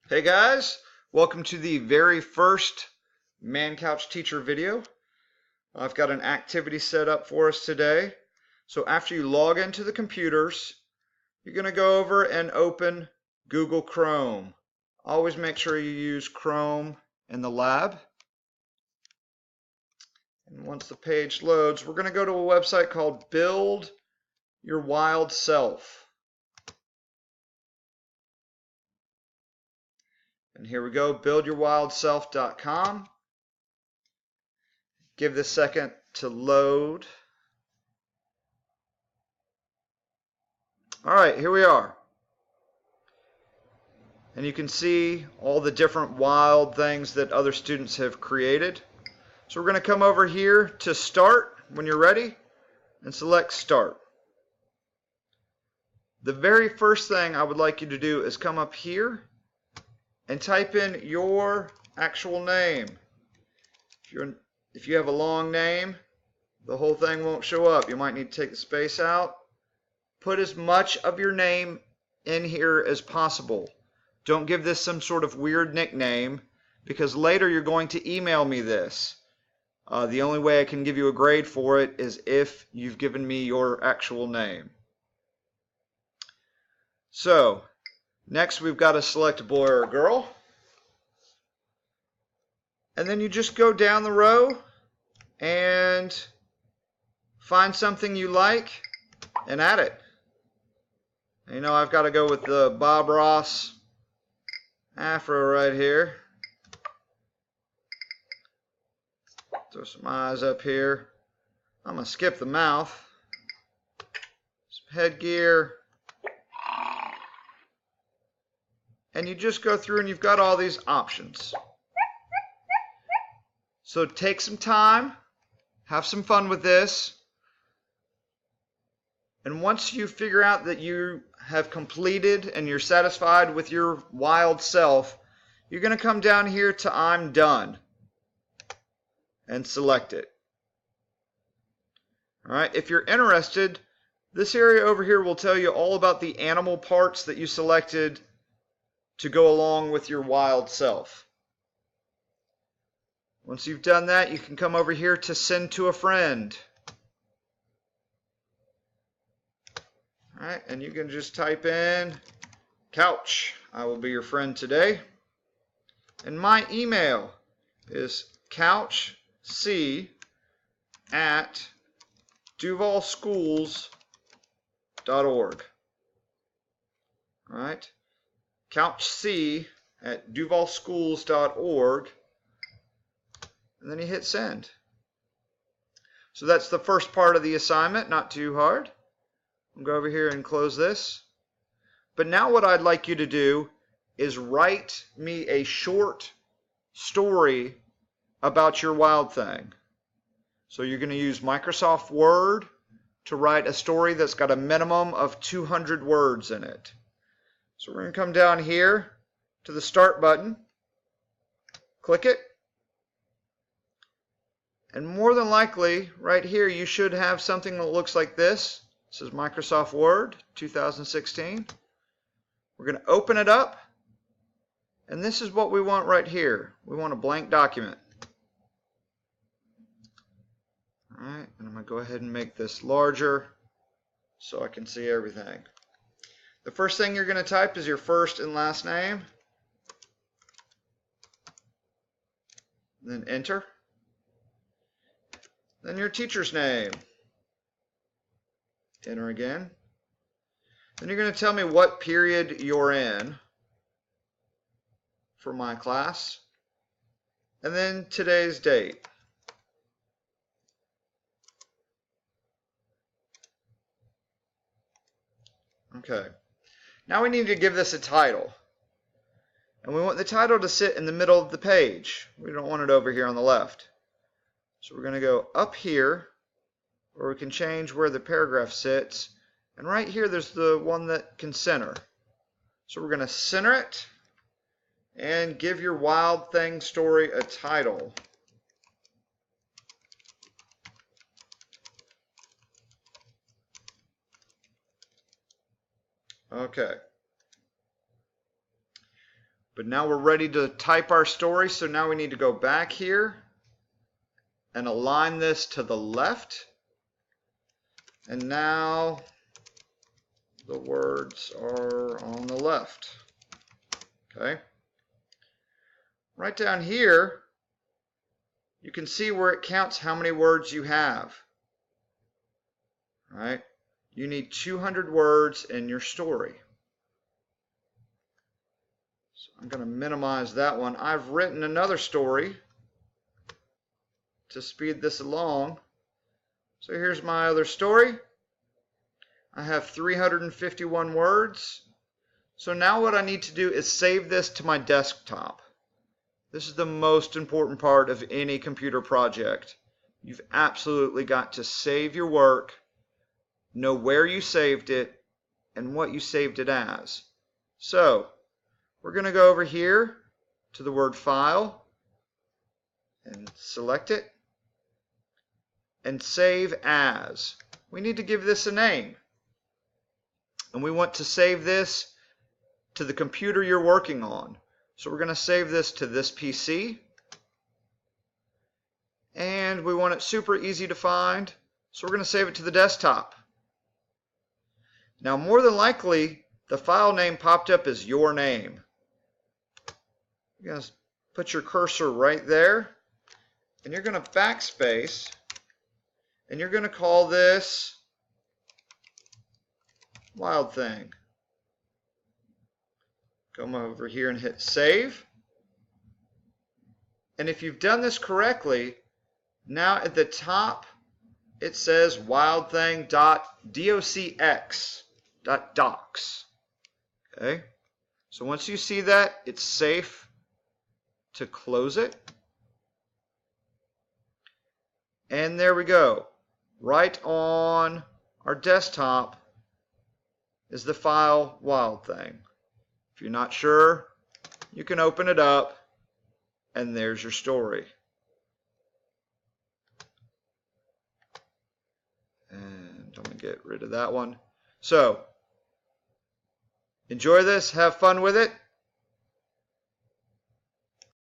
Hey guys, welcome to the very first Man Couch Teacher video. I've got an activity set up for us today. So after you log into the computers, you're going to go over and open Google Chrome. Always make sure you use Chrome in the lab. And once the page loads, we're going to go to a website called Build Your Wild Self. And here we go, buildyourwildself.com. Give this a second to load. All right, here we are. And you can see all the different wild things that other students have created. So we're going to come over here to Start when you're ready and select Start. The very first thing I would like you to do is come up here and type in your actual name. If you have a long name, the whole thing won't show up. You might need to take the space out. Put as much of your name in here as possible. Don't give this some sort of weird nickname, because later you're going to email me this. The only way I can give you a grade for it is if you've given me your actual name. So, next we've got to select a boy or a girl. And then you just go down the row and find something you like and add it. You know, I've got to go with the Bob Ross afro right here. Throw some eyes up here. I'm going to skip the mouth. Some headgear. And you just go through and you've got all these options. So take some time, have some fun with this. And once you figure out that you have completed and you're satisfied with your wild self, you're going to come down here to I'm done and select it. All right, if you're interested, this area over here will tell you all about the animal parts that you selected to go along with your wild self. Once you've done that, you can come over here to send to a friend. All right, and you can just type in Couch. I will be your friend today. And my email is couchc@duvalschools.org. All right, couchc@duvalschools.org. And then you hit send. So that's the first part of the assignment, not too hard. I'll go over here and close this. But now what I'd like you to do is write me a short story about your wild thing. So you're going to use Microsoft Word to write a story that's got a minimum of 200 words in it. So we're going to come down here to the Start button, click it, and more than likely right here you should have something that looks like this. This is Microsoft Word 2016. We're going to open it up, and this is what we want right here. We want a blank document. All right, and I'm going to go ahead and make this larger so I can see everything. The first thing you're going to type is your first and last name, then enter. Then your teacher's name. Enter again. Then you're going to tell me what period you're in for my class. And then today's date. Okay. Now we need to give this a title. And we want the title to sit in the middle of the page. We don't want it over here on the left. So we're going to go up here, or we can change where the paragraph sits. And right here there's the one that can center. So we're going to center it and give your wild thing story a title. Okay. But now we're ready to type our story, so now we need to go back here and align this to the left. And now the words are on the left. Okay. Right down here, you can see where it counts how many words you have. All right. You need 200 words in your story. So I'm going to minimize that one. I've written another story to speed this along. So here's my other story. I have 351 words. So now what I need to do is save this to my desktop. This is the most important part of any computer project. You've absolutely got to save your work, know where you saved it, and what you saved it as. So we're going to go over here to the word file and select it and save as. We need to give this a name. And we want to save this to the computer you're working on. So we're going to save this to this PC. And we want it super easy to find. So we're going to save it to the desktop. Now more than likely, the file name popped up as your name. You're going to put your cursor right there. And you're going to backspace. And you're going to call this Wild Thing. Come over here and hit save. And if you've done this correctly, now at the top it says wildthing.docx.docs. Okay? So once you see that, it's safe to close it. And there we go. Right on our desktop is the file Wild Thing. If you're not sure, you can open it up, and there's your story. And I'm going to get rid of that one. So, enjoy this, have fun with it.